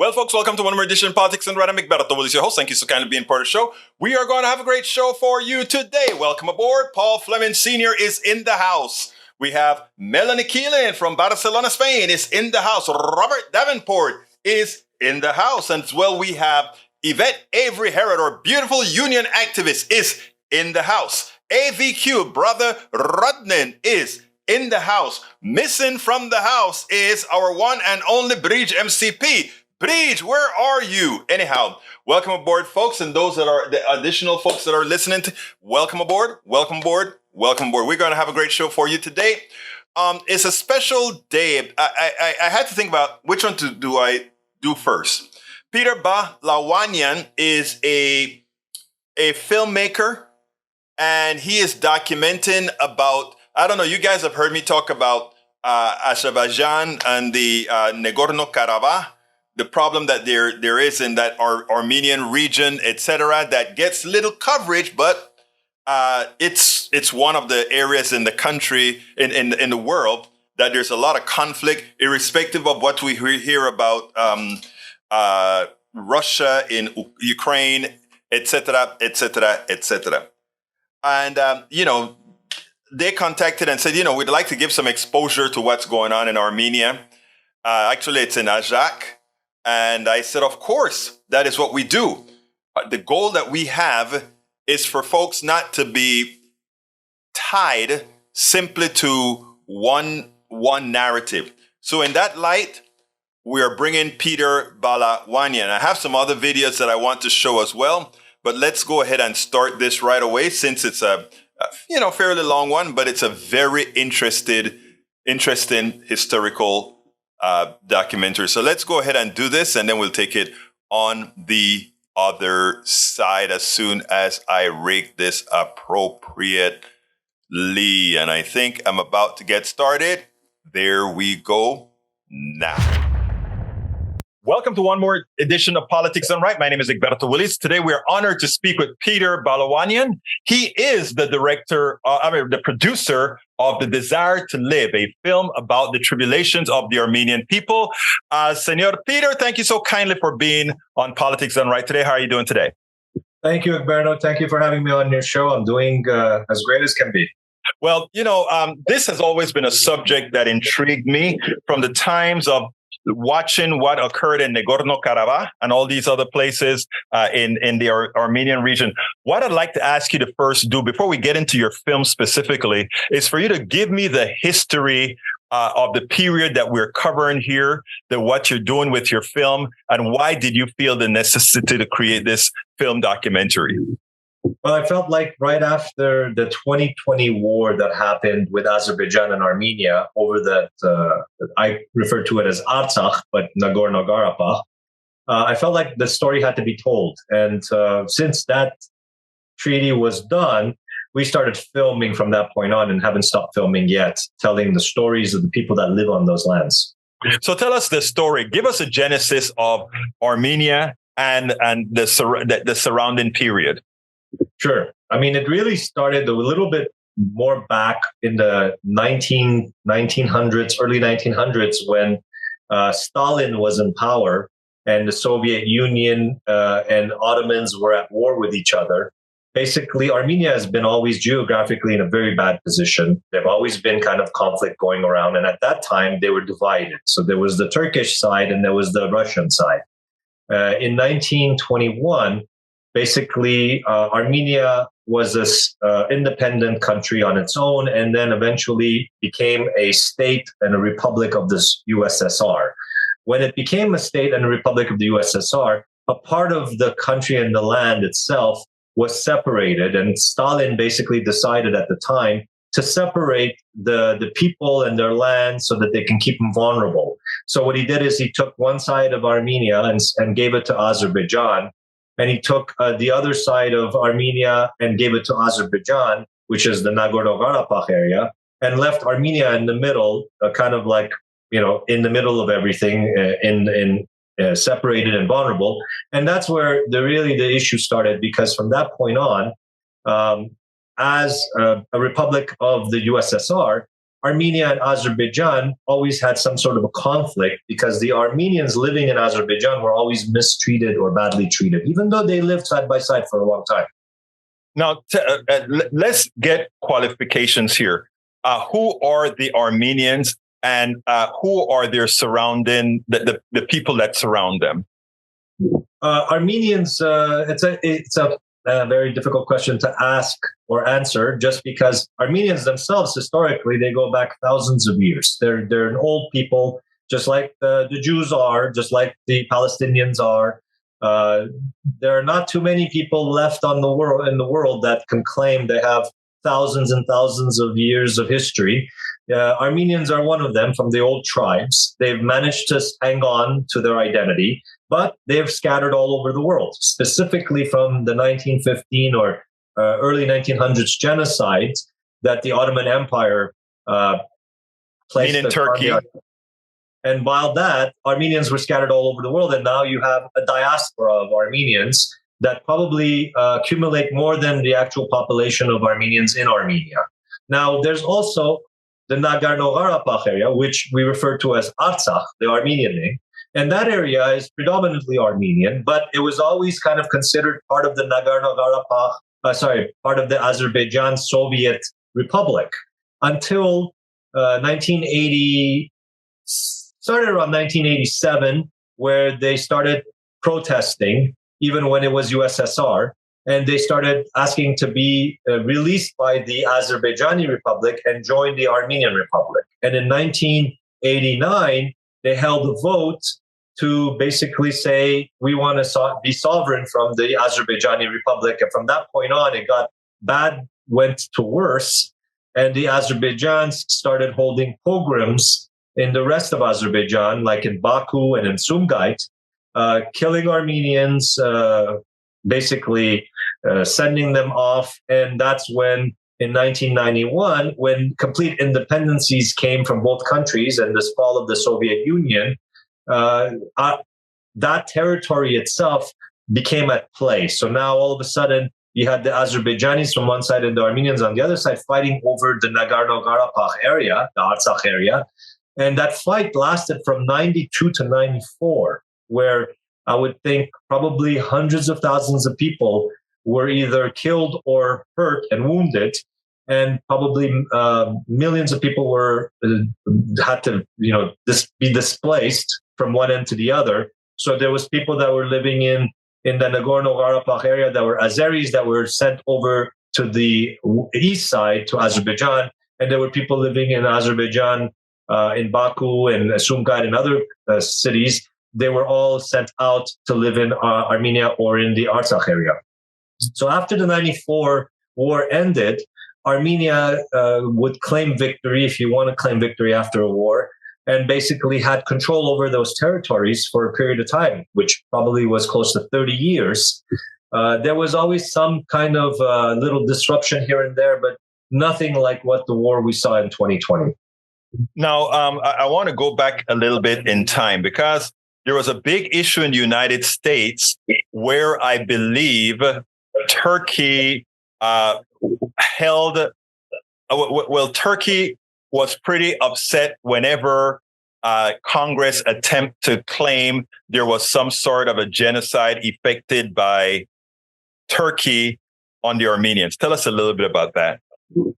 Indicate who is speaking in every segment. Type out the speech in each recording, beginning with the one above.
Speaker 1: Well, folks, welcome to one more edition of Politics and Right. I'm Big Pharma, your host. Thank you so kindly being part of the show. We are going to have a great show for you today. Welcome aboard. Paul Fleming Sr. is in the house. We have Melanie Keelan from Barcelona, Spain is in the house. Robert Davenport is in the house. And as well, we have Yvette Avery Herod, our beautiful union activist, is in the house. AVQ, Brother Rodnan, is in the house. Missing from the house is our one and only Bridge MCP. Bridge, where are you? Anyhow, welcome aboard, folks, and those that are the additional folks that are listening to, welcome aboard, welcome aboard, welcome aboard. We're going to have a great show for you today. It's a special day. I had to think about which one do I do first. Peter Bahlawanian is a filmmaker, and he is documenting about, I don't know, you guys have heard me talk about Azerbaijan and the Nagorno-Karabakh, the problem that there is in that Armenian region, etc., that gets little coverage, but it's one of the areas in the country, in the world, that there's a lot of conflict, irrespective of what we hear about Russia, in Ukraine, etc., etc., etc. And, they contacted and said, we'd like to give some exposure to what's going on in Armenia. Actually, it's in Ajak. And I said, of course, that is what we do. The goal that we have is for folks not to be tied simply to one narrative. So in that light, we are bringing Peter Bahlawanian. I have some other videos that I want to show as well, but let's go ahead and start this right away, since it's a fairly long one, but it's a very interesting historical documentary. So let's go ahead and do this, and then we'll take it on the other side as soon as I rig this appropriately. And I think I'm about to get started. There we go now. Welcome to one more edition of Politics Done Right. My name is Egberto Willis. Today we are honored to speak with Peter Bahlawanian. He is the the producer of The Desire to Live, a film about the tribulations of the Armenian people. Senor Peter, thank you so kindly for being on Politics Done Right today. How are you doing today?
Speaker 2: Thank you, Egberto. Thank you for having me on your show. I'm doing as great as can be.
Speaker 1: Well, this has always been a subject that intrigued me from the times of watching what occurred in Nagorno-Karabakh and all these other places in the Armenian region. What I'd like to ask you to first do, before we get into your film specifically, is for you to give me the history of the period that we're covering here, what you're doing with your film, and why did you feel the necessity to create this film documentary?
Speaker 2: Well, I felt like right after the 2020 war that happened with Azerbaijan and Armenia over that, I refer to it as Artsakh, but Nagorno-Karabakh, I felt like the story had to be told. And since that treaty was done, we started filming from that point on and haven't stopped filming yet, telling the stories of the people that live on those lands.
Speaker 1: So tell us the story. Give us a genesis of Armenia and the surrounding period.
Speaker 2: Sure. I mean, it really started a little bit more back in the 1900s, early 1900s, when Stalin was in power and the Soviet Union and Ottomans were at war with each other. Basically, Armenia has been always geographically in a very bad position. There've always been kind of conflict going around. And at that time, they were divided. So there was the Turkish side and there was the Russian side. In 1921, basically, Armenia was an independent country on its own, and then eventually became a state and a republic of the USSR. When it became a state and a republic of the USSR, a part of the country and the land itself was separated, and Stalin basically decided at the time to separate the people and their land so that they can keep them vulnerable. So what he did is he took one side of Armenia and gave it to Azerbaijan, and he took the other side of Armenia and gave it to Azerbaijan, which is the Nagorno-Karabakh area, and left Armenia in the middle, kind of like, in the middle of everything, separated and vulnerable. And that's where the issue started, because from that point on, as a republic of the USSR, Armenia and Azerbaijan always had some sort of a conflict because the Armenians living in Azerbaijan were always mistreated or badly treated, even though they lived side by side for a long time.
Speaker 1: Now, let's get qualifications here. Who are the Armenians, and who are their surrounding the people that surround them?
Speaker 2: Armenians, it's a very difficult question to ask or answer, just because Armenians themselves, historically, they go back thousands of years. They're an old people, just like the Jews are, just like the Palestinians are. There are not too many people left in the world that can claim they have thousands and thousands of years of history. Armenians are one of them, from the old tribes. They've managed to hang on to their identity, but they've scattered all over the world, specifically from the 1915 or early 1900s genocide that the Ottoman Empire placed
Speaker 1: in Turkey.
Speaker 2: And while that, Armenians were scattered all over the world, and now you have a diaspora of Armenians that probably accumulate more than the actual population of Armenians in Armenia. Now, there's also the Nagorno-Karabakh area, which we refer to as Artsakh, the Armenian name. And that area is predominantly Armenian, but it was always kind of considered part of the part of the Azerbaijan Soviet Republic until 1980, started around 1987, where they started protesting, even when it was USSR, and they started asking to be released by the Azerbaijani Republic and join the Armenian Republic. And in 1989, they held a vote to basically say, we want to be sovereign from the Azerbaijani Republic. And from that point on, it got bad, went to worse. And the Azerbaijanis started holding pogroms in the rest of Azerbaijan, like in Baku and in Sumgait, killing Armenians, basically sending them off. And that's when, in 1991, when complete independencies came from both countries and the fall of the Soviet Union, that territory itself became at play. So now all of a sudden, you had the Azerbaijanis from one side and the Armenians on the other side fighting over the Nagorno-Karabakh area, the Artsakh area. And that fight lasted from 92 to 94, where I would think probably hundreds of thousands of people were either killed or hurt and wounded. And probably millions of people had to, be displaced from one end to the other. So there was people that were living in the Nagorno-Karabakh area that were Azeris that were sent over to the east side, to Azerbaijan. And there were people living in Azerbaijan, in Baku and Sumgait and other cities. They were all sent out to live in Armenia or in the Artsakh area. So after the 94 war ended, Armenia would claim victory, if you want to claim victory after a war, and basically had control over those territories for a period of time, which probably was close to 30 years. There was always some kind of little disruption here and there, but nothing like what the war we saw in 2020.
Speaker 1: Now, I want to go back a little bit in time, because there was a big issue in the United States where I believe Turkey Turkey was pretty upset whenever Congress attempted to claim there was some sort of a genocide effected by Turkey on the Armenians. Tell us a little bit about that.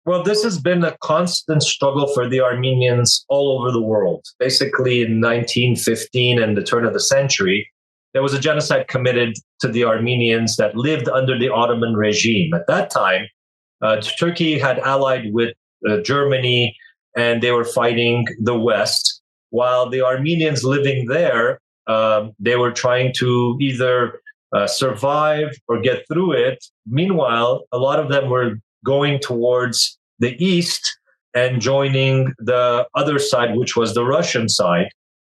Speaker 2: Well, this has been a constant struggle for the Armenians all over the world. Basically, in 1915 and the turn of the century, there was a genocide committed to the Armenians that lived under the Ottoman regime. At that time, Turkey had allied with Germany, and they were fighting the West. While the Armenians living there, they were trying to either survive or get through it. Meanwhile, a lot of them were going towards the east and joining the other side, which was the Russian side.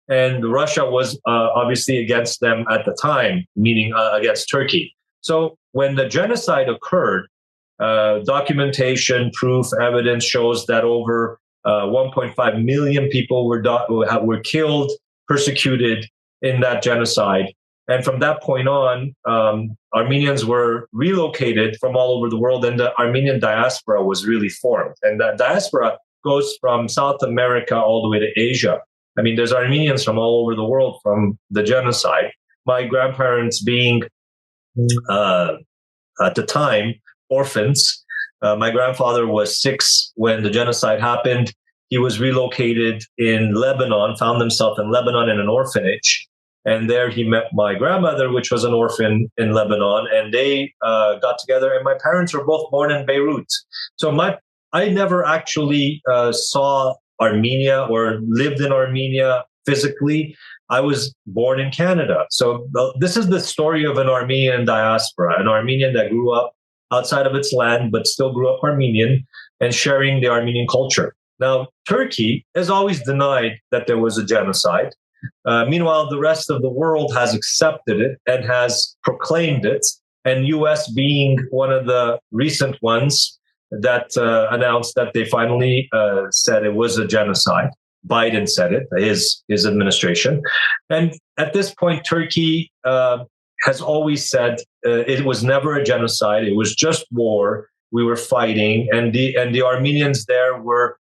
Speaker 2: And Russia was obviously against them at the time, meaning against Turkey. So when the genocide occurred, documentation, proof, evidence shows that over 1.5 million people were killed, persecuted in that genocide. And from that point on, Armenians were relocated from all over the world, and the Armenian diaspora was really formed. And that diaspora goes from South America all the way to Asia. I mean, there's Armenians from all over the world from the genocide. My grandparents being, at the time, orphans. My grandfather was 6 when the genocide happened. He was relocated in Lebanon, found himself in Lebanon in an orphanage. And there he met my grandmother, which was an orphan in Lebanon. And they got together. And my parents were both born in Beirut. So I never actually saw Armenia or lived in Armenia physically. I was born in Canada. So this is the story of an Armenian diaspora, an Armenian that grew up outside of its land, but still grew up Armenian and sharing the Armenian culture. Now, Turkey has always denied that there was a genocide. Meanwhile, the rest of the world has accepted it and has proclaimed it. And U.S. being one of the recent ones that announced that they finally said it was a genocide. Biden said it, his administration. And at this point, Turkey has always said it was never a genocide. It was just war. We were fighting. And the Armenians there were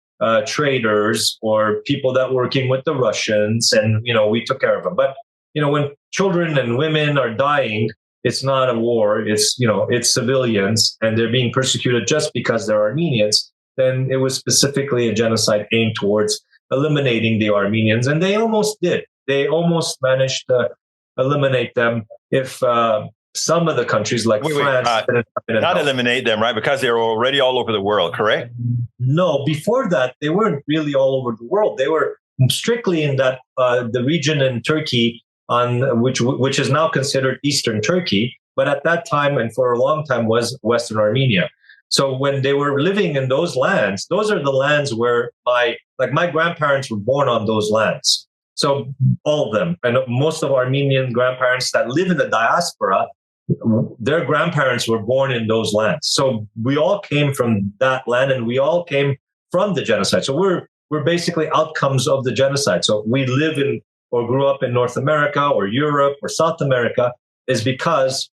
Speaker 2: traders or people that were working with the Russians. And, we took care of them. But, when children and women are dying, it's not a war. It's civilians and they're being persecuted just because they're Armenians. Then it was specifically a genocide aimed towards eliminating the Armenians. And they almost did. They almost managed to eliminate them if some of the countries like France...
Speaker 1: not eliminate them, right? Because they were already all over the world, correct?
Speaker 2: No, before that, they weren't really all over the world. They were strictly in that the region in Turkey on which is now considered Eastern Turkey, but at that time and for a long time was Western Armenia. So when they were living in those lands, those are the lands where my grandparents were born on those lands. So all of them, and most of Armenian grandparents that live in the diaspora, their grandparents were born in those lands. So we all came from that land and we all came from the genocide. So we're basically outcomes of the genocide. So we live in or grew up in North America or Europe or South America is because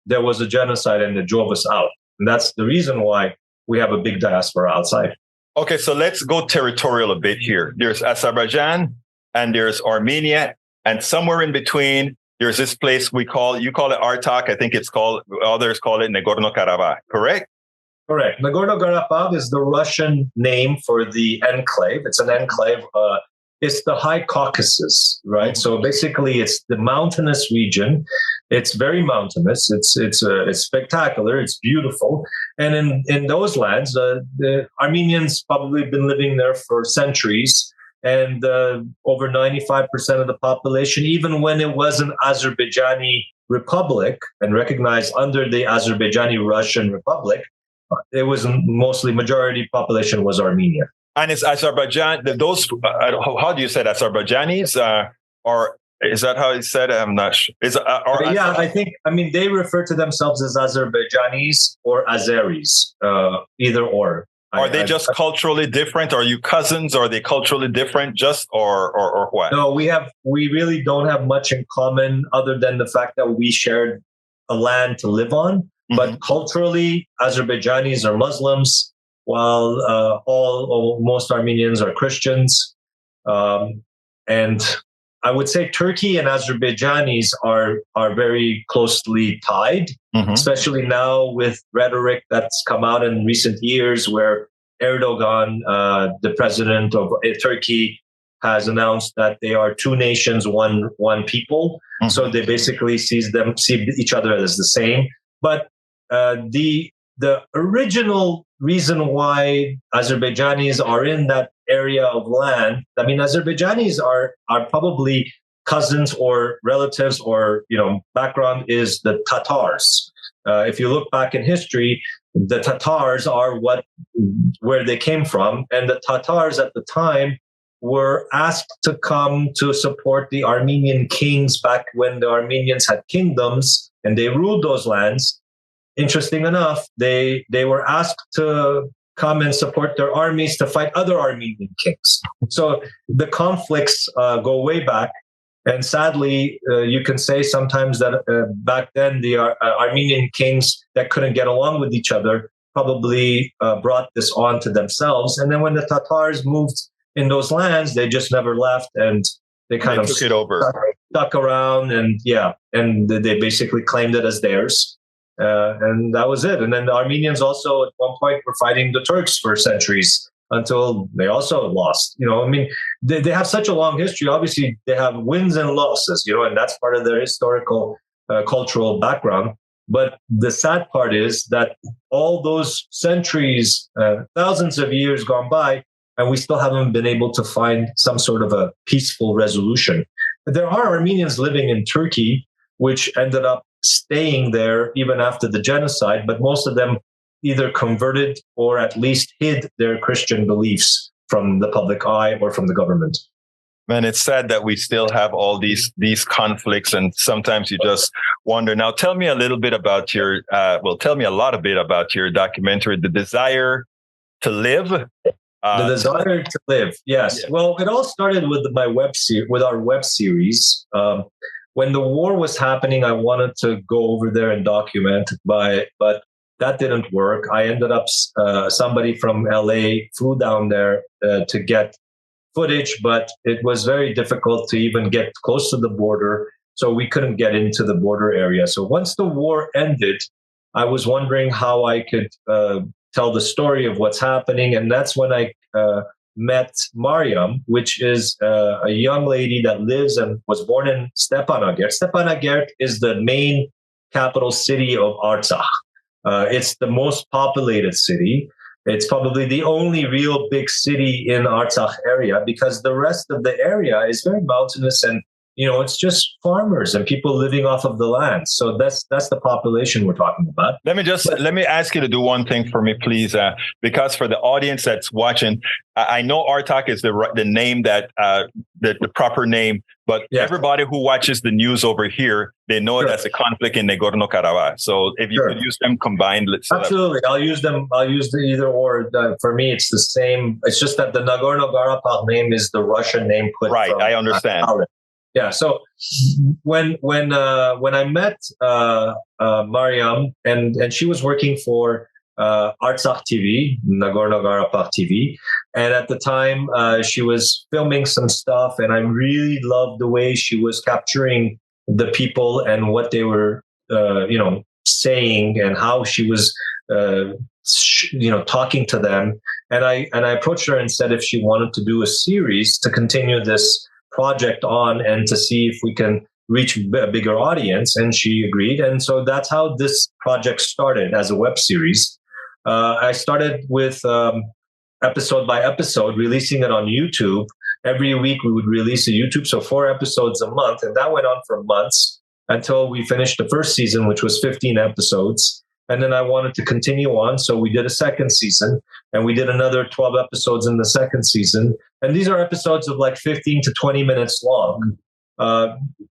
Speaker 2: there was a genocide and it drove us out. And that's the reason why we have a big diaspora outside.
Speaker 1: Okay, so let's go territorial a bit here. There's Azerbaijan and there's Armenia, and somewhere in between, there's this place you call it Artak. I think others call it Nagorno-Karabakh, correct?
Speaker 2: Correct. Nagorno-Karabakh is the Russian name for the enclave. It's an enclave. It's the High Caucasus, right? Mm-hmm. So basically, it's the mountainous region. It's very mountainous. It's spectacular. It's beautiful. And in those lands, the Armenians probably been living there for centuries, and over 95% of the population, even when it was an Azerbaijani republic and recognized under the Azerbaijani Russian Republic, it was mostly majority population was Armenia.
Speaker 1: And it's Azerbaijan. Those how do you say it? Azerbaijanis or is that how it's said? I'm not sure.
Speaker 2: I mean they refer to themselves as Azerbaijanis or Azeris, either or.
Speaker 1: Are they just culturally different? Are you cousins? Are they culturally different? Just or what?
Speaker 2: No, we really don't have much in common other than the fact that we shared a land to live on. Mm-hmm. But culturally, Azerbaijanis are Muslims, while most Armenians are Christians. And I would say Turkey and Azerbaijanis are very closely tied, mm-hmm. especially now with rhetoric that's come out in recent years where Erdogan, the president of Turkey, has announced that they are two nations, one people. Mm-hmm. So they basically see each other as the same. But the original reason why Azerbaijanis are in that area of land, I mean, Azerbaijanis are probably cousins or relatives or, background is the Tatars. If you look back in history, the Tatars are where they came from. And the Tatars at the time were asked to come to support the Armenian kings back when the Armenians had kingdoms and they ruled those lands. Interesting enough, they were asked to come and support their armies to fight other Armenian kings. So the conflicts go way back. And sadly, you can say sometimes that back then the Armenian kings that couldn't get along with each other probably brought this on to themselves. And then when the Tatars moved in those lands, they just never left, and they kind of
Speaker 1: took it over,
Speaker 2: stuck around, and they basically claimed it as theirs. And that was it. And then the Armenians also at one point were fighting the Turks for centuries until they also lost. They have such a long history. Obviously, they have wins and losses, and that's part of their historical, cultural background. But the sad part is that all those centuries, thousands of years gone by, and we still haven't been able to find some sort of a peaceful resolution. There are Armenians living in Turkey, which ended up staying there even after the genocide, but most of them either converted or at least hid their Christian beliefs from the public eye or from the government.
Speaker 1: Man, it's sad that we still have all these conflicts, and sometimes you just wonder. Now, tell me a little bit about tell me a lot of bit about your documentary, The Desire to Live.
Speaker 2: The Desire to Live, yes. Yeah. Well, it all started with our web series. When the war was happening, I wanted to go over there and document, but that didn't work. I ended up, somebody from LA flew down there to get footage, but it was very difficult to even get close to the border. So we couldn't get into the border area. So once the war ended, I was wondering how I could tell the story of what's happening. And that's when I met Mariam, which is a young lady that lives and was born in Stepanakert. Stepanakert is the main capital city of Artsakh. It's the most populated city. It's probably the only real big city in Artsakh area, because the rest of the area is very mountainous, and it's just farmers and people living off of the land. So that's the population we're talking about.
Speaker 1: Let me ask you to do one thing for me, please, because for the audience that's watching, I know Artsakh is the name that the proper name, but everybody who watches the news over here, they know it as a conflict in Nagorno-Karabakh. So if you could use them combined,
Speaker 2: absolutely, I'll use them. I'll use the either or. For me, it's the same. It's just that the Nagorno-Karabakh name is the Russian name put.
Speaker 1: Right, I understand.
Speaker 2: Yeah. So when I met Mariam, and she was working for Artsakh TV, Nagorno-Karabakh TV, and at the time she was filming some stuff, and I really loved the way she was capturing the people and what they were, saying, and how she was, talking to them. And I approached her and said if she wanted to do a series to continue this project on and to see if we can reach a bigger audience, and she agreed. And so that's how this project started as a web series. I started with episode by episode, releasing it on YouTube. Every week we would release a YouTube, so 4 episodes a month, and that went on for months until we finished the first season, which was 15 episodes. And then I wanted to continue on, so we did a second season, and we did another 12 episodes in the second season. And these are episodes of like 15 to 20 minutes long.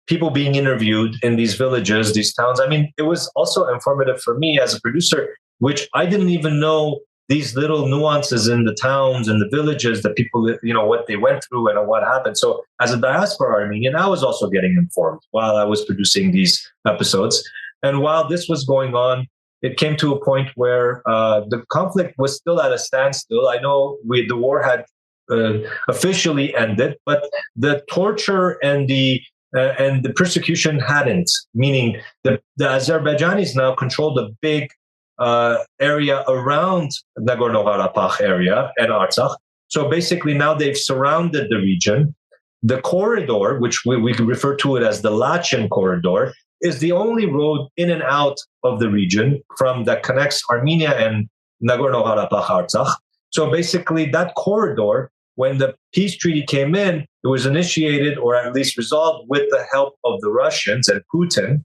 Speaker 2: People being interviewed in these villages, these towns. I mean, it was also informative for me as a producer, which I didn't even know these little nuances in the towns and the villages that people, what they went through and what happened. So as a diaspora Armenian, I was also getting informed while I was producing these episodes. And while this was going on, it came to a point where the conflict was still at a standstill. I know the war had officially ended, but the torture and the persecution hadn't. Meaning the Azerbaijanis now controlled a big area around Nagorno-Karabakh area and Artsakh. So basically now they've surrounded the region. The corridor, which we refer to it as the Lachen corridor, is the only road in and out of the region that connects Armenia and Nagorno-Karabakh, Artsakh. So basically that corridor, when the peace treaty came in, it was initiated or at least resolved with the help of the Russians and Putin.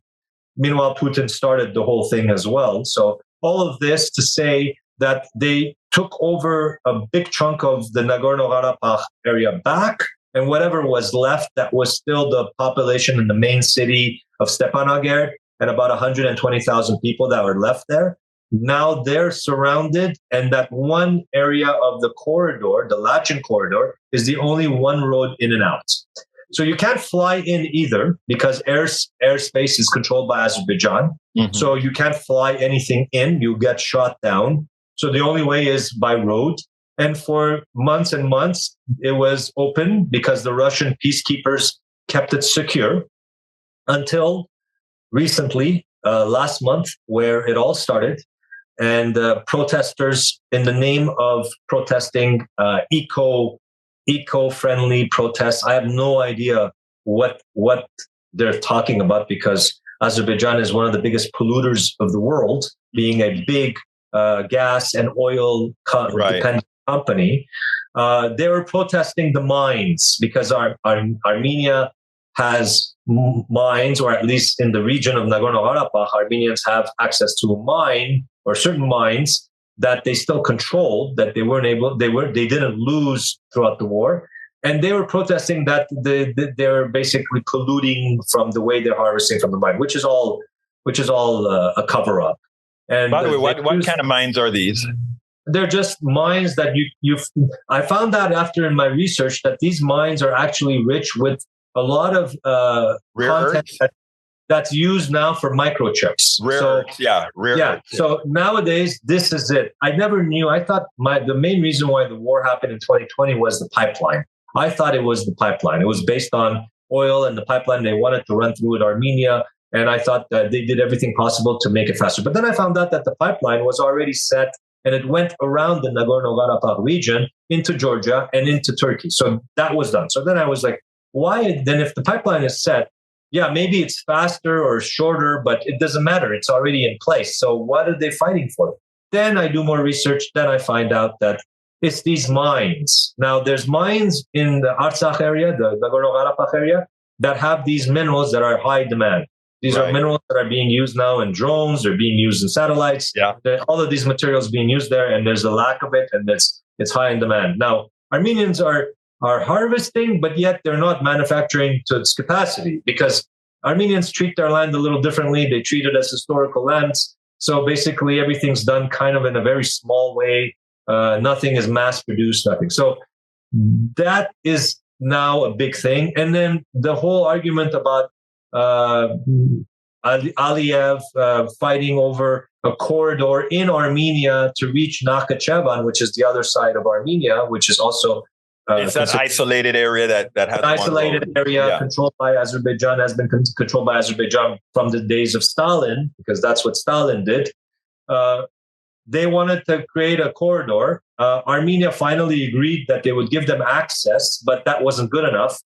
Speaker 2: Meanwhile, Putin started the whole thing as well. So all of this to say that they took over a big chunk of the Nagorno-Karabakh area back, and whatever was left that was still the population in the main city of Stepanakert and about 120,000 people that were left there. Now they're surrounded, and that one area of the corridor, the Lachen corridor, is the only one road in and out. So you can't fly in either because airspace is controlled by Azerbaijan. Mm-hmm. So you can't fly anything in. You get shot down. So the only way is by road. And for months and months, it was open because the Russian peacekeepers kept it secure until recently, last month, where it all started. And protesters, in the name of protesting eco-friendly protests, I have no idea what they're talking about, because Azerbaijan is one of the biggest polluters of the world, being a big gas and oil dependent company. They were protesting the mines because Armenia has mines, or at least in the region of Nagorno-Karabakh, Armenians have access to a mine or certain mines that they still controlled, that they didn't lose throughout the war. And they were protesting that they're basically polluting from the way they're harvesting from the mine, which is all a cover up. And
Speaker 1: by the way, what kind of mines are these?
Speaker 2: They're just mines that I found out after in my research that these mines are actually rich with a lot of content that's used now for microchips. Rare earth. So nowadays, this is it. I never knew. I thought the main reason why the war happened in 2020 was the pipeline. I thought it was the pipeline. It was based on oil and the pipeline they wanted to run through with Armenia. And I thought that they did everything possible to make it faster. But then I found out that the pipeline was already set and it went around the Nagorno-Karabakh region into Georgia and into Turkey. So that was done. So then I was like, why? Then if the pipeline is set, yeah, maybe it's faster or shorter, but it doesn't matter. It's already in place. So what are they fighting for? Then I do more research. Then I find out that it's these mines. Now, there's mines in the Artsakh area, the Nagorno-Karabakh area, that have these minerals that are high demand. These are minerals that are being used now in drones. They're being used in satellites. Yeah. All of these materials being used there, and there's a lack of it, and it's high in demand. Now, Armenians are harvesting, but yet they're not manufacturing to its capacity, because Armenians treat their land a little differently. They treat it as historical lands. So basically everything's done kind of in a very small way. Nothing is mass produced, nothing. So that is now a big thing. And then the whole argument about Aliyev fighting over a corridor in Armenia to reach Nakhichevan, which is the other side of Armenia, which is also
Speaker 1: it's that isolated area that has
Speaker 2: an isolated area controlled by Azerbaijan, has been controlled by Azerbaijan from the days of Stalin, because that's what Stalin did. They wanted to create a corridor. Armenia finally agreed that they would give them access, but that wasn't good enough.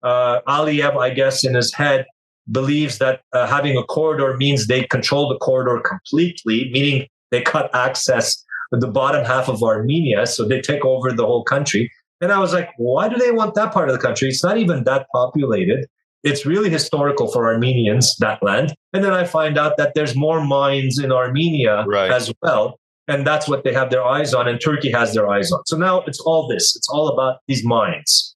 Speaker 2: Aliyev, I guess, in his head, believes that having a corridor means they control the corridor completely, meaning they cut access to the bottom half of Armenia, so they take over the whole country. And I was like, why do they want that part of the country? It's not even that populated. It's really historical for Armenians, that land. And then I find out that there's more mines in Armenia as well. And that's what they have their eyes on, and Turkey has their eyes on. So now it's all this. It's all about these mines.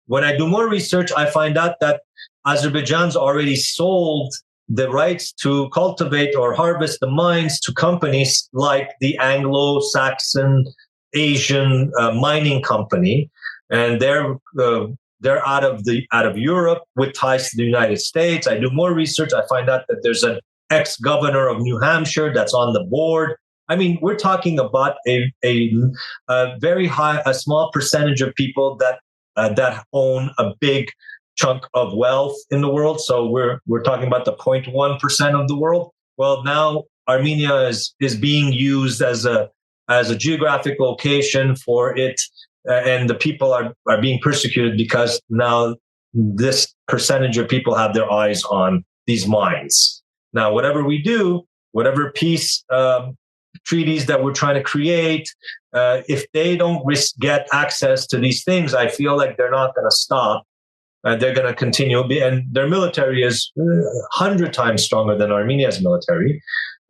Speaker 2: When I do more research, I find out that Azerbaijan's already sold the rights to cultivate or harvest the mines to companies like the Anglo-Saxon Asian mining company, and they're out of Europe with ties to the United States. I do more research. I find out that there's an ex-governor of New Hampshire that's on the board. I mean, we're talking about a very small percentage of people that own a big chunk of wealth in the world. So we're talking about the 0.1% of the world. Well, now Armenia is being used as a geographic location for it, and the people are being persecuted because now this percentage of people have their eyes on these mines. Now, whatever we do, whatever peace treaties that we're trying to create, if they don't get access to these things, I feel like they're not going to stop. They're going to continue. And their military is 100 times stronger than Armenia's military.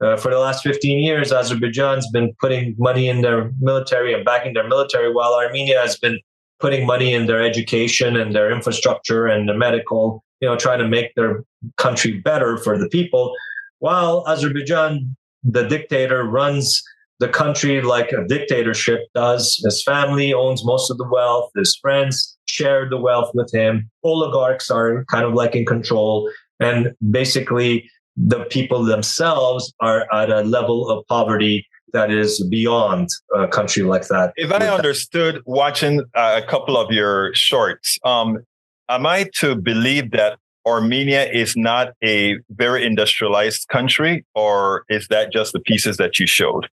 Speaker 2: For the last 15 years, Azerbaijan's been putting money in their military and backing their military, while Armenia has been putting money in their education and their infrastructure and the medical, trying to make their country better for the people. While Azerbaijan, the dictator, runs the country like a dictatorship does. His family owns most of the wealth. His friends share the wealth with him. Oligarchs are kind of like in control. And basically, the people themselves are at a level of poverty that is beyond a country like that.
Speaker 1: If I understood watching a couple of your shorts, am I to believe that Armenia is not a very industrialized country, or is that just the pieces that you showed?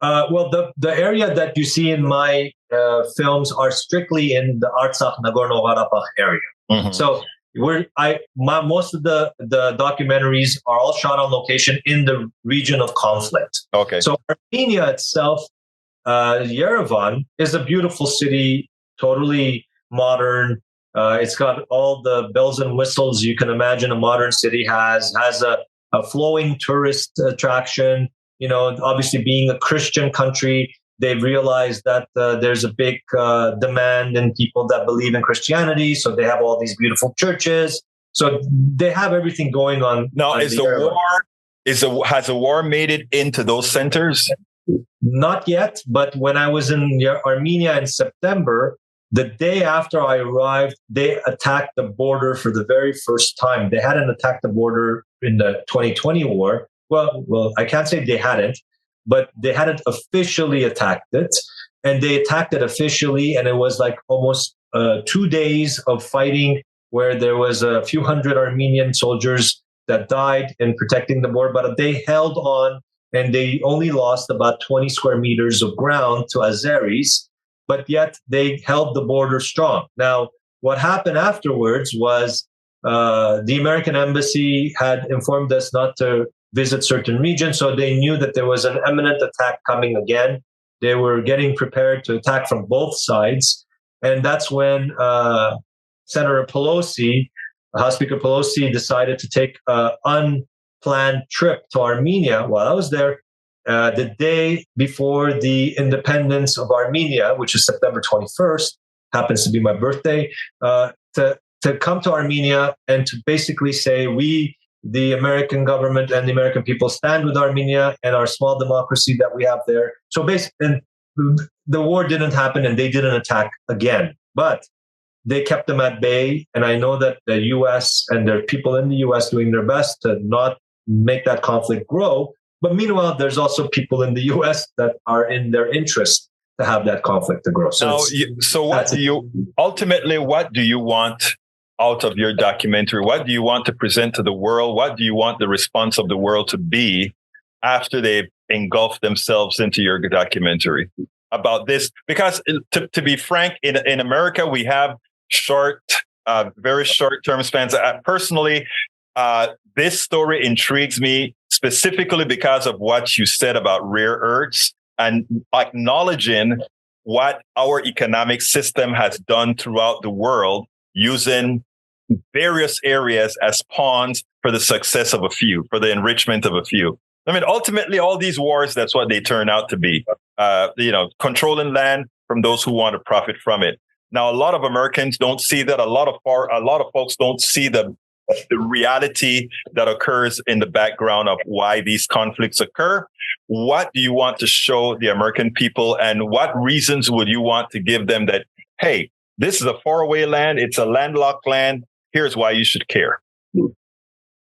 Speaker 2: Well, the area that you see in my films are strictly in the Artsakh Nagorno-Karabakh area. Mm-hmm. So most of the documentaries are all shot on location in the region of conflict.
Speaker 1: Okay.
Speaker 2: So Armenia itself, Yerevan is a beautiful city, totally modern. It's got all the bells and whistles you can imagine a modern city has a flowing tourist attraction. You know, obviously being a Christian country, they've realized that there's a big demand in people that believe in Christianity. So they have all these beautiful churches. So they have everything going on.
Speaker 1: Now, has the war made it into those centers?
Speaker 2: Not yet. But when I was in Armenia in September, the day after I arrived, they attacked the border for the very first time. They hadn't attacked the border in the 2020 war. Well, I can't say they hadn't, but they hadn't officially attacked it. And they attacked it officially, and it was like almost 2 days of fighting where there was a few hundred Armenian soldiers that died in protecting the border. But they held on, and they only lost about 20 square meters of ground to Azeris, but yet they held the border strong. Now, what happened afterwards was the American embassy had informed us not to visit certain regions, so they knew that there was an imminent attack coming again. They were getting prepared to attack from both sides, and that's when Senator Pelosi, House Speaker Pelosi, decided to take an unplanned trip to Armenia while I was there the day before the independence of Armenia, which is September 21st, happens to be my birthday, to come to Armenia and to basically say, the American government and the American people stand with Armenia and our small democracy that we have there. So basically, the war didn't happen and they didn't attack again, but they kept them at bay. And I know that the U.S. and there are people in the U.S. doing their best to not make that conflict grow. But meanwhile, there's also people in the U.S. that are in their interest to have that conflict to grow. So, what do you want out of your documentary? What do you want to present to the world? What do you want the response of the world to be after they've engulfed themselves into your documentary about this? Because to be frank, in America, we have very short term spans. Personally, this story intrigues me specifically because of what you said about rare earths and acknowledging what our economic system has done throughout the world, using various areas as pawns for the success of a few, for the enrichment of a few. I mean, ultimately, all these wars, that's what they turn out to be, controlling land from those who want to profit from it. Now, a lot of Americans don't see that. A lot of folks don't see the reality that occurs in the background of why these conflicts occur. What do you want to show the American people, and what reasons would you want to give them that, hey, this is a faraway land, it's a landlocked land, here's why you should care?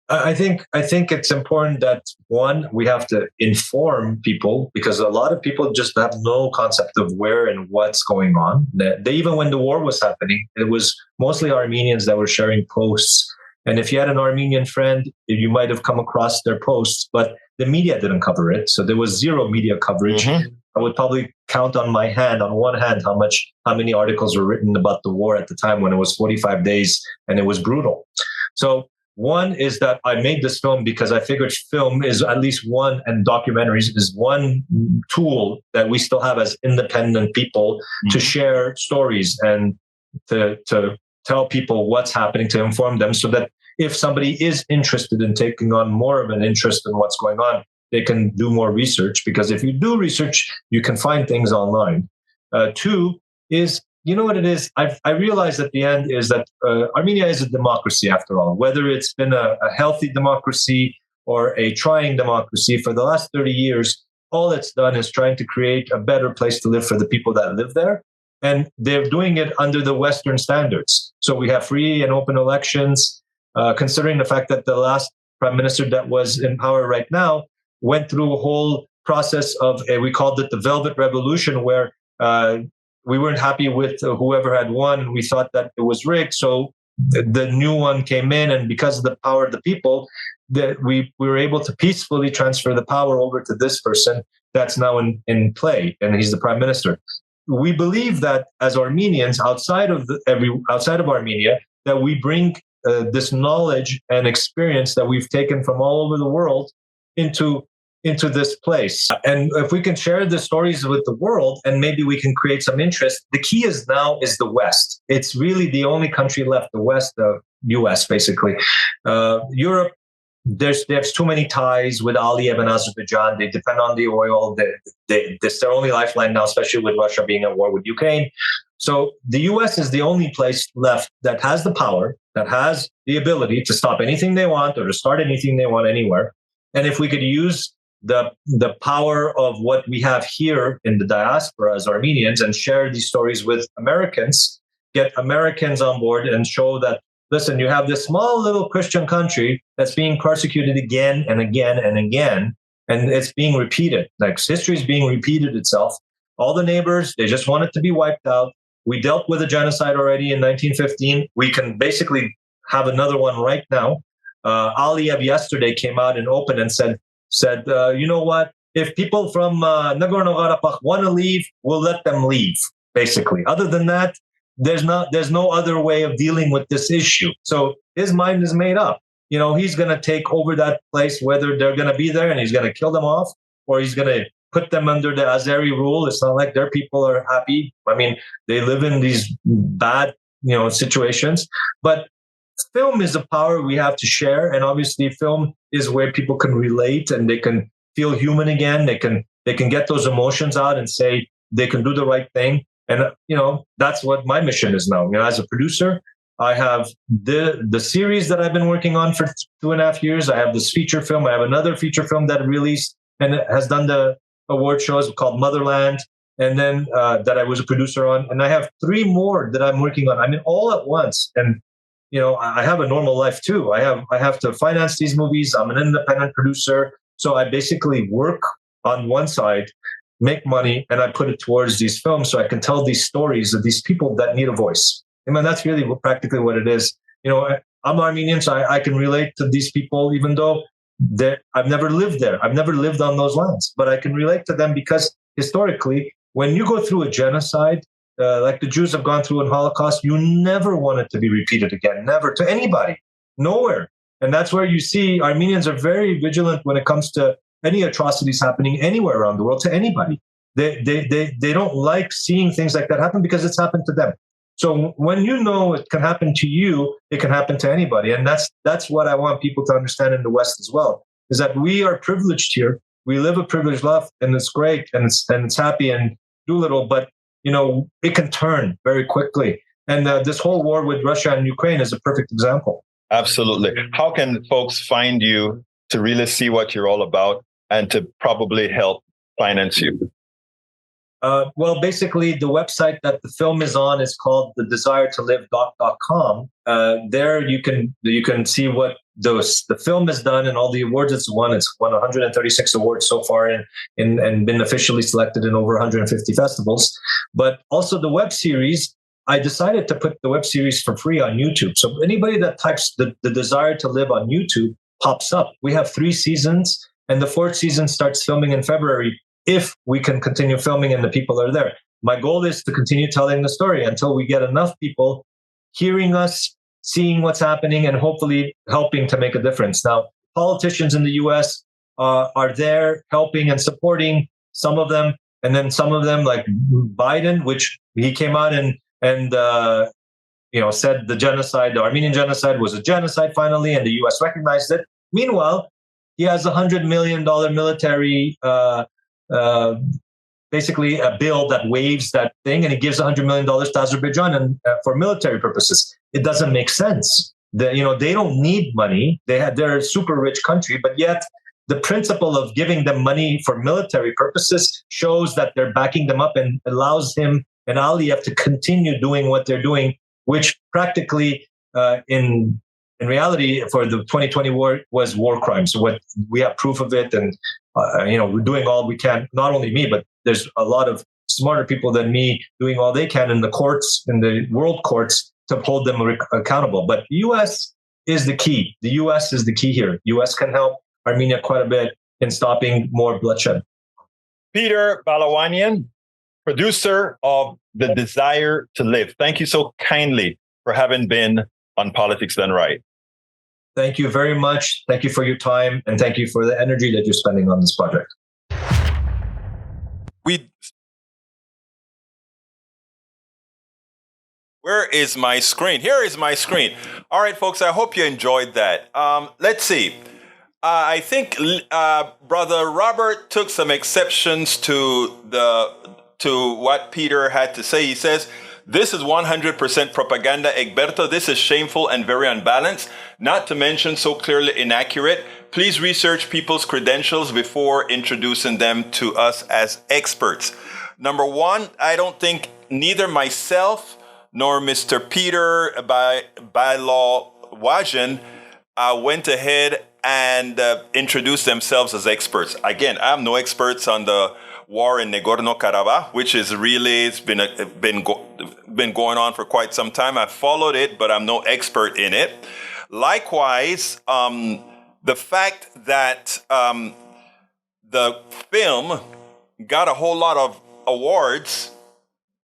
Speaker 2: I think it's important that, one, we have to inform people, because a lot of people just have no concept of where and what's going on. Even when the war was happening, it was mostly Armenians that were sharing posts. And if you had an Armenian friend, you might have come across their posts, but the media didn't cover it. So there was zero media coverage. Mm-hmm. I would probably count on one hand how many articles were written about the war at the time, when it was 45 days and it was brutal. So one is that I made this film because I figured film is at least one, and documentaries is one tool that we still have as independent people to share stories and to tell people what's happening, to inform them, so that if somebody is interested in taking on more of an interest in what's going on, they can do more research. Because if you do research, you can find things online. Two is, you know what it is? I realized at the end is that Armenia is a democracy after all. Whether it's been a healthy democracy or a trying democracy for the last 30 years, all it's done is trying to create a better place to live for the people that live there. And they're doing it under the Western standards. So we have free and open elections, considering the fact that the last prime minister that was in power right now went through a whole process of, we called it the Velvet Revolution, where we weren't happy with whoever had won. We thought that it was rigged. So the new one came in, and because of the power of the people, that we were able to peacefully transfer the power over to this person that's now in play, and he's the prime minister. We believe that as Armenians outside of Armenia, that we bring this knowledge and experience that we've taken from all over the world into this place. And if we can share the stories with the world, and maybe we can create some interest. The key is the West. It's really the only country left, the West, the US, basically. Europe, there's too many ties with Aliyev and Azerbaijan. They depend on the oil. It's their only lifeline now, especially with Russia being at war with Ukraine. So the US is the only place left that has the power, that has the ability to stop anything they want or to start anything they want anywhere. And if we could use the power of what we have here in the diaspora as Armenians and share these stories with Americans, get Americans on board and show that, listen, you have this small little Christian country that's being persecuted again and again and again, and it's being repeated. Like history is being repeated itself. All the neighbors, they just want it to be wiped out. We dealt with a genocide already in 1915. We can basically have another one right now. Aliyev yesterday came out and opened and said, you know what? If people from Nagorno-Karabakh want to leave, we'll let them leave, basically. Other than that, there's no other way of dealing with this issue. So his mind is made up. You know, he's going to take over that place, whether they're going to be there and he's going to kill them off, or he's going to put them under the Azeri rule. It's not like their people are happy. I mean, they live in these bad, situations. But film is a power we have to share, and obviously film is where people can relate and they can feel human again. They can get those emotions out and say they can do the right thing. And that's what my mission is now. As a producer, I have the series that I've been working on for 2.5 years. I have this feature film. I have another feature film that released and has done the award shows called Motherland, and then that I was a producer on. And I have 3 more that I'm working on. I mean, all at once. And I have a normal life too. I have to finance these movies. I'm an independent producer. So I basically work on one side, make money, and I put it towards these films so I can tell these stories of these people that need a voice. I mean, that's really practically what it is. I'm Armenian, so I can relate to these people, even though I've never lived there. I've never lived on those lands, but I can relate to them because historically, when you go through a genocide, like the Jews have gone through in Holocaust, you never want it to be repeated again, never, to anybody, nowhere. And that's where you see Armenians are very vigilant when it comes to any atrocities happening anywhere around the world to anybody. They don't like seeing things like that happen because it's happened to them. So when it can happen to you, it can happen to anybody. And that's what I want people to understand in the West as well, is that we are privileged here. We live a privileged life, and it's great, and it's happy and Doolittle, but it can turn very quickly. And this whole war with Russia and Ukraine is a perfect example.
Speaker 1: Absolutely. How can folks find you to really see what you're all about and to probably help finance you?
Speaker 2: Well, basically, the website that the film is on is called thedesiretolivedoc.com. There you can see what the film has done and all the awards it's won. It's won 136 awards so far and been officially selected in over 150 festivals. But also the web series, I decided to put the web series for free on YouTube. So anybody that types the Desire to Live on YouTube pops up. We have 3 seasons, and the 4th season starts filming in February if we can continue filming and the people are there. My goal is to continue telling the story until we get enough people hearing us, seeing what's happening, and hopefully helping to make a difference. Now, politicians in the US are there helping and supporting some of them. And then some of them, like Biden, which he came out and said the Armenian genocide was a genocide finally, and the US recognized it. Meanwhile, he has $100 million military, basically a bill that waives that thing, and he gives $100 million to Azerbaijan and for military purposes. It doesn't make sense. They don't need money. They're a super rich country, but yet the principle of giving them money for military purposes shows that they're backing them up and allows him and Aliyev to continue doing what they're doing, which practically in reality for the 2020 war was war crimes. What we have proof of it, and we're doing all we can. Not only me, but there's a lot of smarter people than me doing all they can in the courts, in the world courts, to hold them accountable. But the U.S. is the key. The U.S. is the key here. U.S. can help Armenia quite a bit in stopping more bloodshed.
Speaker 1: Peter Bahlawanian, producer of The Desire to Live. Thank you so kindly for having been on Politics Done Right.
Speaker 2: Thank you very much. Thank you for your time, and thank you for the energy that you're spending on this project.
Speaker 1: Where is my screen? Here is my screen. All right, folks, I hope you enjoyed that. Let's see. I think Brother Robert took some exceptions to what Peter had to say. He says, this is 100% propaganda, Egberto. This is shameful and very unbalanced, not to mention so clearly inaccurate. Please research people's credentials before introducing them to us as experts. Number one, I don't think neither myself nor Mr. Peter Bahlawanian went ahead and introduced themselves as experts. Again, I'm no experts on the war in Nagorno-Karabakh, which is really, it's been going on for quite some time. I've followed it, but I'm no expert in it. Likewise, the fact that the film got a whole lot of awards,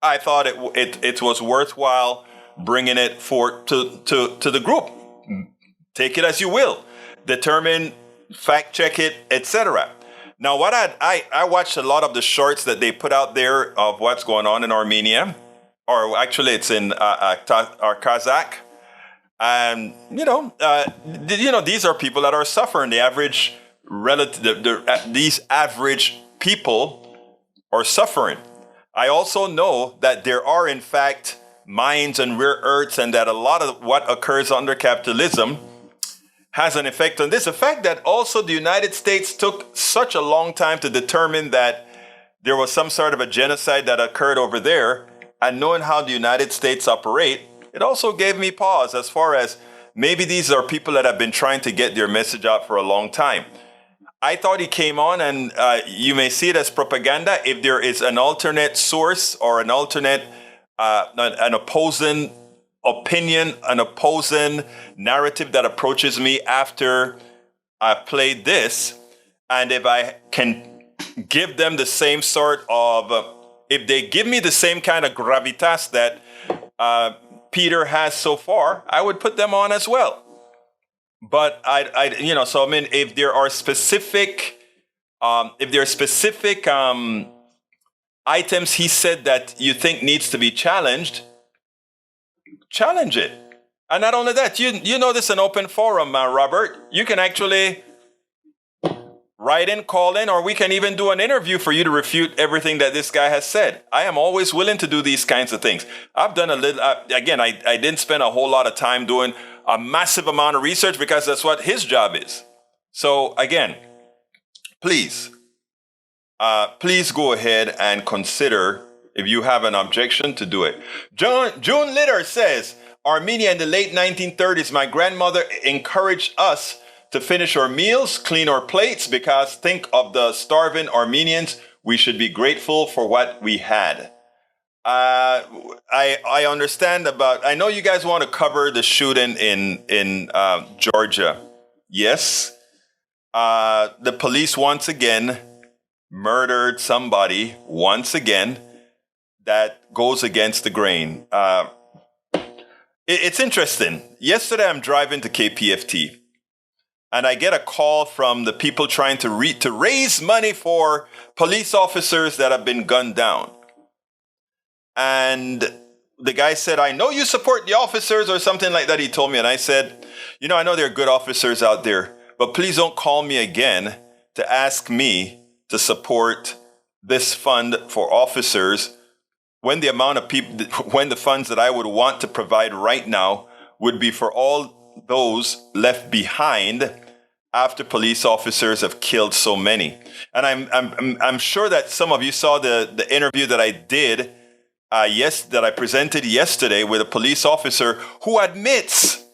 Speaker 1: I thought it was worthwhile bringing it to the group. Take it as you will. Determine, fact check it, etc. Now, what I watched a lot of the shorts that they put out there of what's going on in Armenia, or actually it's in Kazakh. And, these are people that are suffering. The average these average people are suffering. I also know that there are, in fact, mines and rare earths, and that a lot of what occurs under capitalism has an effect on this. The fact that also the United States took such a long time to determine that there was some sort of a genocide that occurred over there, and knowing how the United States operate, it also gave me pause as far as maybe these are people that have been trying to get their message out for a long time. I thought he came on, and you may see it as propaganda. If there is an alternate source or an alternate, an opposing opinion, an opposing narrative that approaches me after I played this, and if I can give them the same sort of, if they give me the same kind of gravitas that Peter has so far, I would put them on as well. But if there are specific, items he said that you think needs to be challenged, challenge it. And not only that, you know this is an open forum, Robert. You can actually write in, call in, or we can even do an interview for you to refute everything that this guy has said. I am always willing to do these kinds of things. I've done a little, I didn't spend a whole lot of time doing a massive amount of research because that's what his job is. So again, please go ahead and consider if you have an objection to do it. June Litter says, Armenia in the late 1930s, my grandmother encouraged us to finish our meals, clean our plates, because think of the starving Armenians. We should be grateful for what we had. I understand I know you guys want to cover the shooting in Georgia. Yes. The police once again murdered somebody once again. That goes against the grain. It's interesting. Yesterday, I'm driving to KPFT, and I get a call from the people trying to raise money for police officers that have been gunned down. And the guy said, I know you support the officers or something like that, he told me. And I said, I know there are good officers out there, but please don't call me again to ask me to support this fund for officers when the amount of people, when the funds that I would want to provide right now would be for all those left behind after police officers have killed so many. And I'm sure that some of you saw the interview that I did, that I presented yesterday with a police officer who admits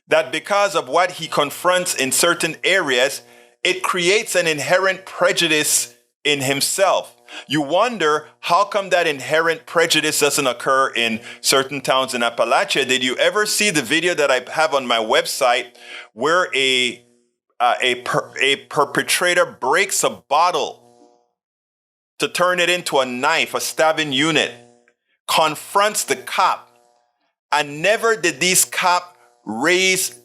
Speaker 1: that because of what he confronts in certain areas, it creates an inherent prejudice in himself. You wonder how come that inherent prejudice doesn't occur in certain towns in Appalachia. Did you ever see the video that I have on my website where a perpetrator breaks a bottle to turn it into a knife, a stabbing unit, confronts the cop, and never did these cops raise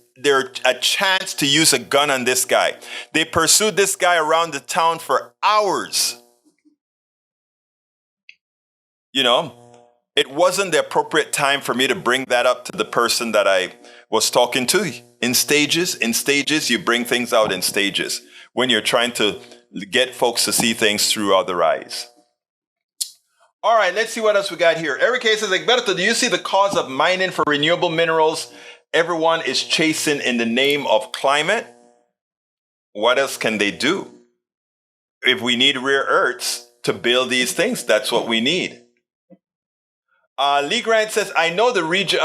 Speaker 1: a chance to use a gun on this guy. They pursued this guy around the town for hours. You know, it wasn't the appropriate time for me to bring that up to the person that I was talking to. In stages, you bring things out in stages when you're trying to get folks to see things through other eyes. All right, let's see what else we got here. Eric says, Egberto, do you see the cause of mining for renewable minerals everyone is chasing in the name of climate? What else can they do? If we need rare earths to build these things, that's what we need. Lee Grant says, I know the region.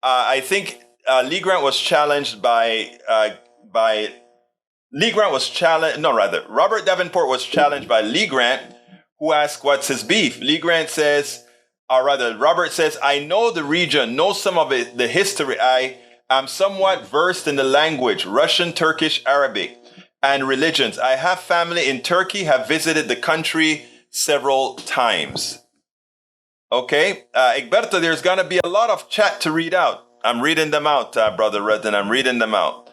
Speaker 1: I think Lee Grant was challenged Robert Davenport was challenged by Lee Grant, who asked, what's his beef? Lee Grant says, Robert says, I know the region, know some of it, the history. I am somewhat versed in the language, Russian, Turkish, Arabic, and religions. I have family in Turkey, have visited the country several times. Okay, Egberto, there's going to be a lot of chat to read out. I'm reading them out, Brother Redden. I'm reading them out.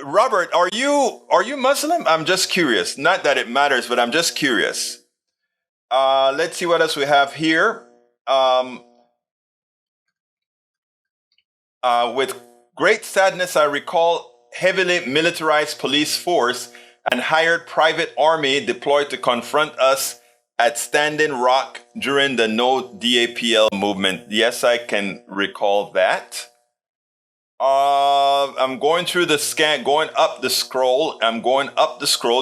Speaker 1: Robert, are you Muslim? I'm just curious. Not that it matters, but I'm just curious. Let's see what else we have here. With great sadness, I recall heavily militarized police force and hired private army deployed to confront us at Standing Rock during the No DAPL movement. Yes, I can recall that. I'm going through the scan, going up the scroll.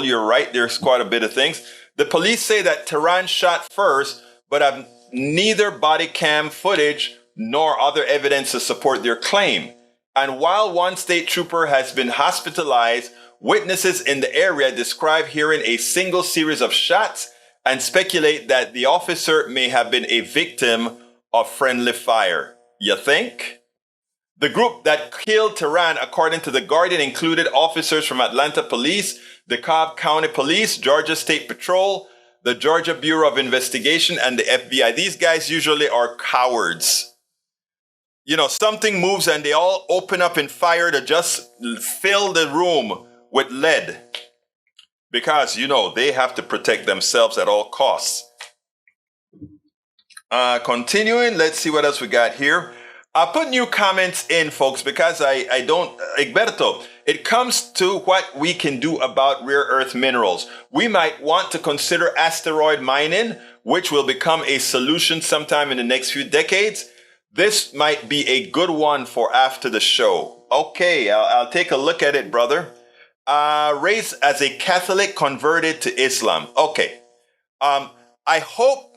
Speaker 1: You're right. There's quite a bit of things. The police say that Tehran shot first, but have neither body cam footage nor other evidence to support their claim. And while one state trooper has been hospitalized, witnesses in the area describe hearing a single series of shots and speculate that the officer may have been a victim of friendly fire. You think? The group that killed Tehran, according to The Guardian, included officers from Atlanta Police, the Cobb County Police, Georgia State Patrol, the Georgia Bureau of Investigation, and the FBI. These guys usually are cowards. You know, something moves and they all open up in fire to just fill the room with lead. Because, you know, they have to protect themselves at all costs. Continuing, let's see what else we got here. Put new comments in, folks, because I don't, Egberto, it comes to what we can do about rare earth minerals. We might want to consider asteroid mining, which will become a solution sometime in the next few decades. This might be a good one for after the show. Okay, I'll take a look at it, brother. Raised as a Catholic, converted to Islam. Okay. I hope.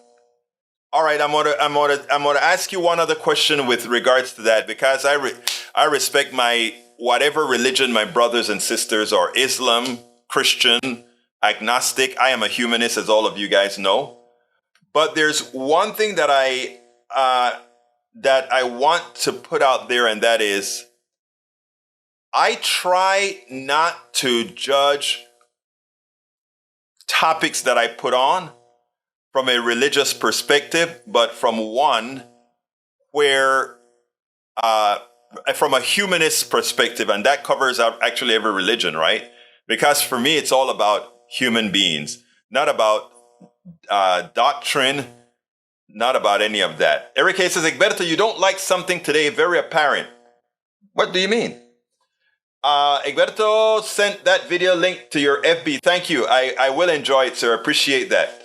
Speaker 1: All right. I'm gonna ask you one other question with regards to that, because I respect my whatever religion my brothers and sisters are. Islam, Christian, agnostic. I am a humanist, as all of you guys know. But there's one thing that I want to put out there, and that is, I try not to judge topics that I put on from a religious perspective, but from one where, from a humanist perspective, and that covers actually every religion, right? Because for me, it's all about human beings, not about doctrine, not about any of that. Eric A. says, Egberto, you don't like something today, very apparent. What do you mean? Egberto sent that video link to your FB. Thank you. I will enjoy it, sir. Appreciate that.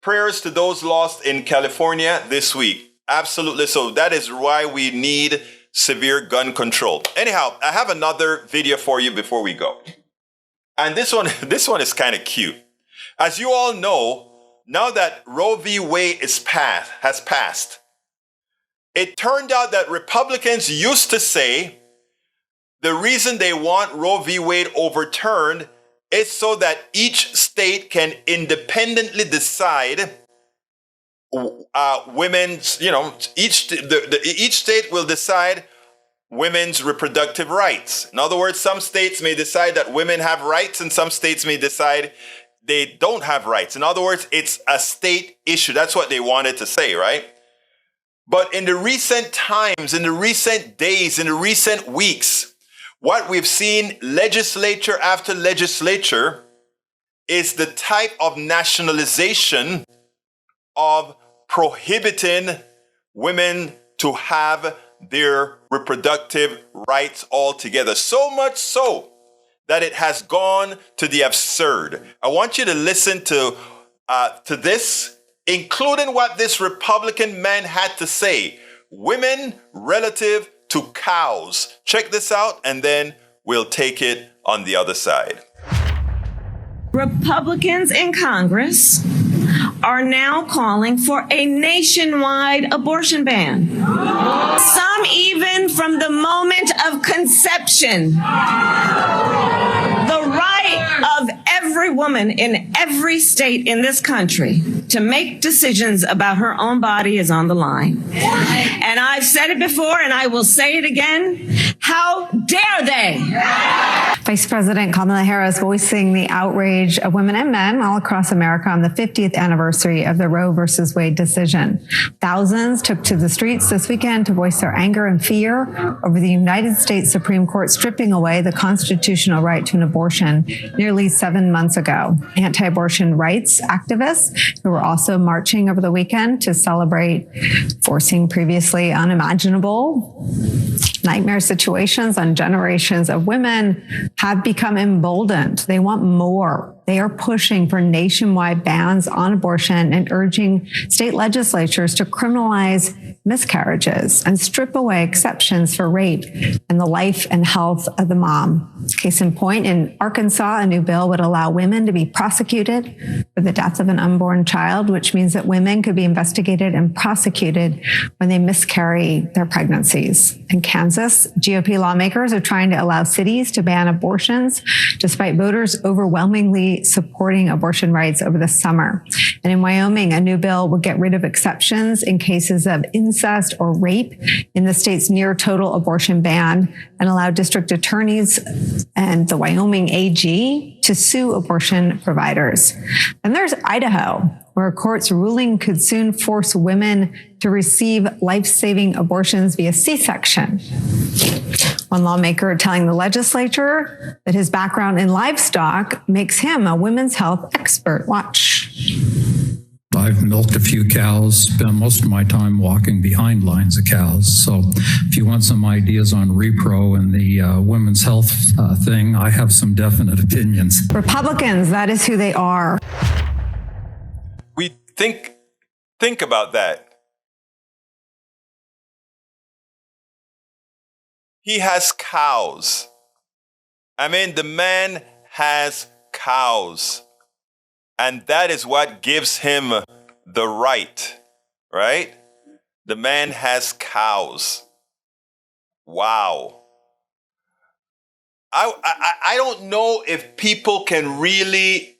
Speaker 1: Prayers to those lost in California this week. Absolutely. So that is why we need severe gun control. Anyhow, I have another video for you before we go. And this one is kind of cute. As you all know, now that Roe v. Wade has passed, it turned out that Republicans used to say The reason they want Roe v. Wade overturned is so that each state can independently decide women's, each state will decide women's reproductive rights. In other words, some states may decide that women have rights and some states may decide they don't have rights. In other words, it's a state issue. That's what they wanted to say, right? But in the recent times, in the recent days, in the recent weeks, what we've seen legislature after legislature is the type of nationalization of prohibiting women to have their reproductive rights altogether. So much so that it has gone to the absurd. I want you to listen to this, including what this Republican man had to say. Women relative to cows. Check this out, and then we'll take it on the other side.
Speaker 3: Republicans in Congress are now calling for a nationwide abortion ban. Some even from the moment of conception. The right of every woman in every state in this country to make decisions about her own body is on the line. And I've said it before and I will say it again. How dare they?
Speaker 4: Vice President Kamala Harris voicing the outrage of women and men all across America on the 50th anniversary of the Roe versus Wade decision. Thousands took to the streets this weekend to voice their anger and fear over the United States Supreme Court stripping away the constitutional right to an abortion nearly 7 months ago. Anti-abortion rights activists who were also marching over the weekend to celebrate forcing previously unimaginable nightmare situations on generations of women have become emboldened. They want more. They are pushing for nationwide bans on abortion and urging state legislatures to criminalize miscarriages and strip away exceptions for rape and the life and health of the mom. Case in point, in Arkansas, a new bill would allow women to be prosecuted for the death of an unborn child, which means that women could be investigated and prosecuted when they miscarry their pregnancies. In Kansas, GOP lawmakers are trying to allow cities to ban abortions, despite voters overwhelmingly supporting abortion rights over the summer. And in Wyoming, a new bill would get rid of exceptions in cases of incest or rape in the state's near total abortion ban and allow district attorneys and the Wyoming AG to sue abortion providers. And there's Idaho, where a court's ruling could soon force women to receive life-saving abortions via C-section. One lawmaker telling the legislature that his background in livestock makes him a women's health expert. Watch.
Speaker 5: I've milked a few cows, spent most of my time walking behind lines of cows. So if you want some ideas on repro and the women's health thing, I have some definite opinions.
Speaker 4: Republicans, that is who they are.
Speaker 1: We think about that. He has cows. I mean, the man has cows. And that is what gives him the right, right? The man has cows. Wow. I don't know if people can really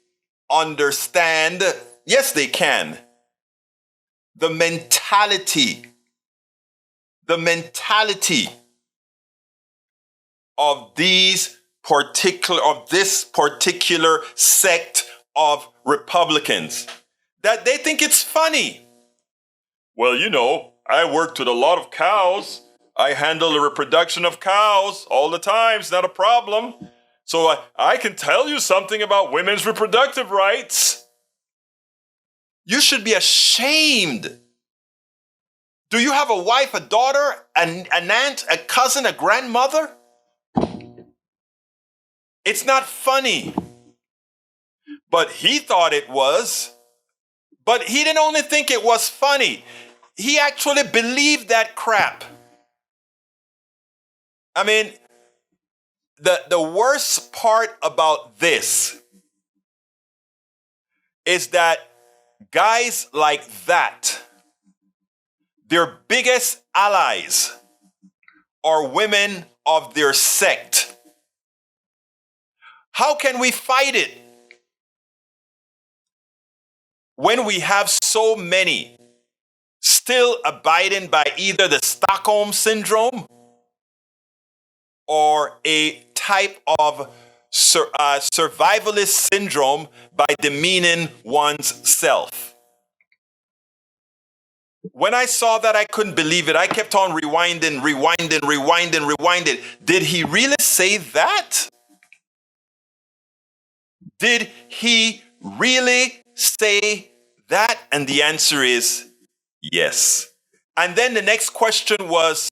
Speaker 1: understand. Yes, they can. The mentality of this particular sect of Republicans, that they think it's funny. Well, you know, I worked with a lot of cows. I handle the reproduction of cows all the time. It's not a problem. So I can tell you something about women's reproductive rights. You should be ashamed. Do you have a wife, a daughter, an aunt, a cousin, a grandmother? It's not funny. But he thought it was. But he didn't only think it was funny. He actually believed that crap. I mean, the worst part about this is that guys like that, their biggest allies are women of their sect. How can we fight it when we have so many still abiding by either the Stockholm syndrome or a type of survivalist syndrome by demeaning one's self? When I saw that, I couldn't believe it. I kept on rewinding. Did he really say that? Did he really say that? And the answer is yes. And then the next question was,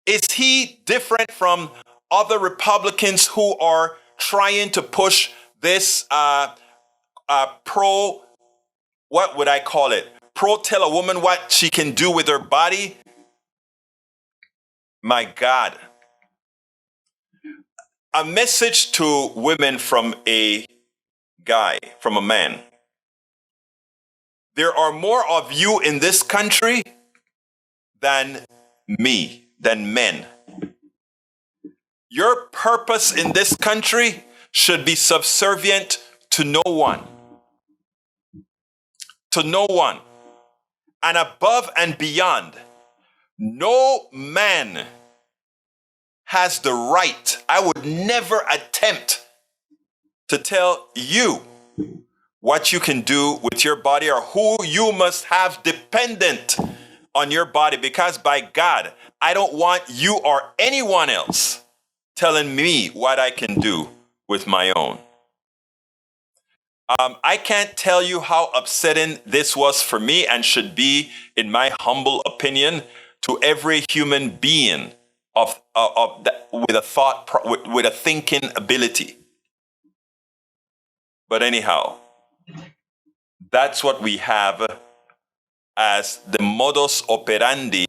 Speaker 1: is he different from other Republicans who are trying to push this pro, what would I call it? Pro tell a woman what she can do with her body? My God. A message to women from a guy, from a man. There are more of you in this country than men. Your purpose in this country should be subservient to no one. To no one. And above and beyond, no man has the right. I would never attempt to tell you what you can do with your body or who you must have dependent on your body, because by God, I don't want you or anyone else telling me what I can do with my own. I can't tell you how upsetting this was for me and should be, in my humble opinion, to every human being with a thinking ability. But anyhow, that's what we have as the modus operandi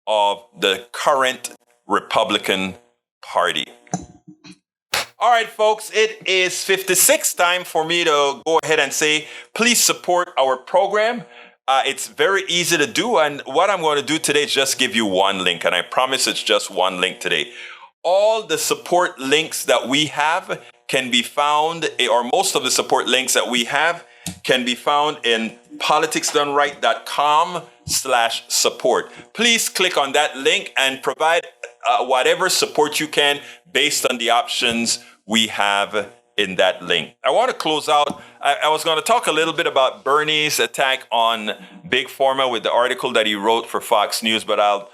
Speaker 1: of the current Republican Party. All right, folks, it is 56 time for me to go ahead and say, please support our program. It's very easy to do. And what I'm going to do today is just give you one link. And I promise it's just one link today. All the support links that we have can be found, or most of the support links that we have can be found in politicsdoneright.com/support. Please click on that link and provide whatever support you can based on the options we have in that link. I want to close out. I was going to talk a little bit about Bernie's attack on Big Pharma with the article that he wrote for Fox News, but I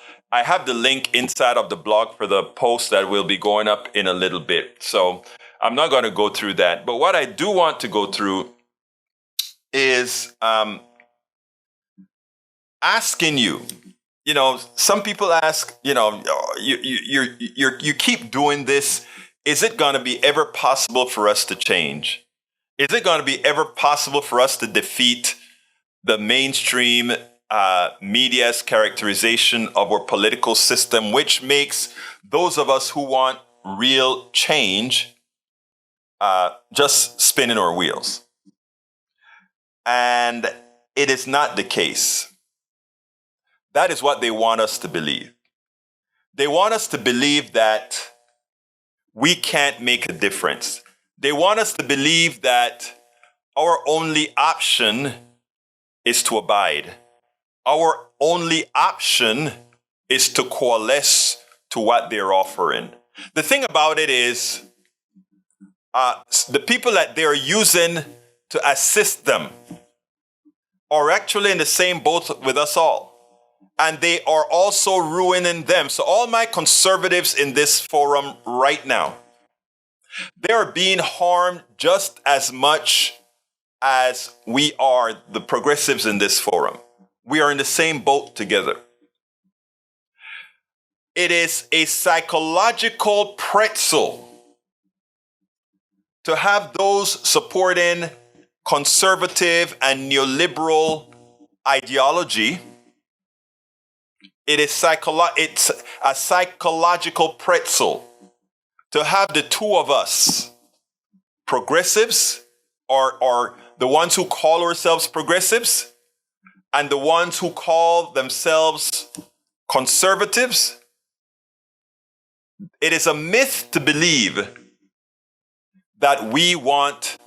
Speaker 1: have the link inside of the blog for the post that will be going up in a little bit. So I'm not going to go through that. But what I do want to go through is asking you, some people ask, you keep doing this. Is it going to be ever possible for us to change? Is it going to be ever possible for us to defeat the mainstream media's characterization of our political system, which makes those of us who want real change just spinning our wheels? And it is not the case. That is what they want us to believe. They want us to believe that we can't make a difference. They want us to believe that our only option is to abide. Our only option is to coalesce to what they're offering. The thing about it is, the people that they're using to assist them are actually in the same boat with us all. And they are also ruining them. So all my conservatives in this forum right now, they are being harmed just as much as we are, the progressives in this forum. We are in the same boat together. It is a psychological pretzel to have those supporting conservative and neoliberal ideology. It's a psychological pretzel to have the two of us, progressives, or the ones who call ourselves progressives, and the ones who call themselves conservatives, It is a myth to believe that we want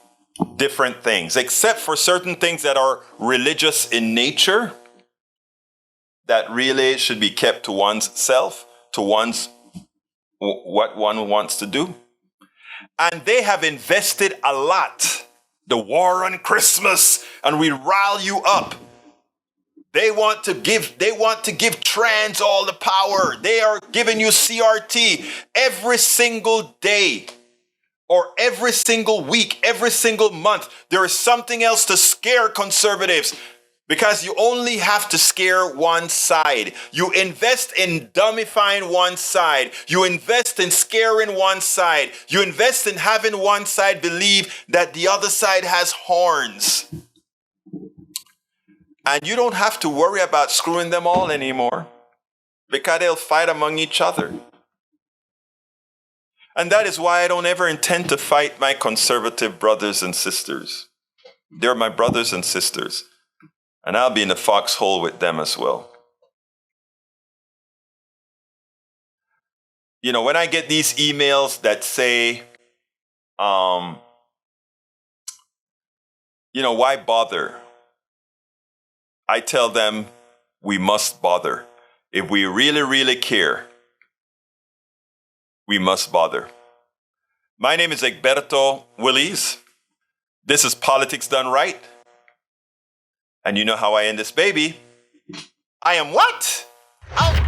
Speaker 1: different things, except for certain things that are religious in nature, that really should be kept to one's self, to one's what one wants to do. And they have invested a lot. The war on Christmas, and we rile you up. They want to give trans all the power. They are giving you CRT every single day, or every single week, every single month. There is something else to scare conservatives, because you only have to scare one side. You invest in dumbifying one side. You invest in scaring one side. You invest in having one side believe that the other side has horns. And you don't have to worry about screwing them all anymore, because they'll fight among each other. And that is why I don't ever intend to fight my conservative brothers and sisters. They're my brothers and sisters. And I'll be in the foxhole with them as well. You know, when I get these emails that say, why bother? I tell them we must bother. If we really, really care, we must bother. My name is Egberto Willies. This is Politics Done Right. And you know how I end this baby. I am what? Out.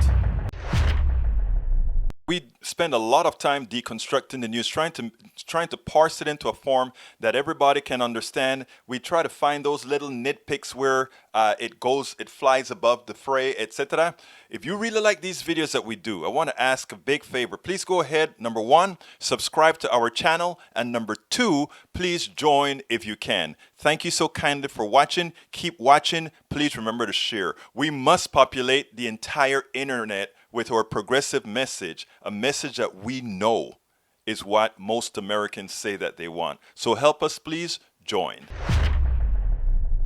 Speaker 1: We spend a lot of time deconstructing the news, trying to parse it into a form that everybody can understand. We try to find those little nitpicks where it flies above the fray, etc. If you really like these videos that we do, I want to ask a big favor. Please go ahead, number 1, subscribe to our channel, and number 2, please join if you can. Thank you so kindly for watching. Keep watching. Please remember to share. We must populate the entire internet with our progressive message, a message that we know is what most Americans say that they want. So help us, please join.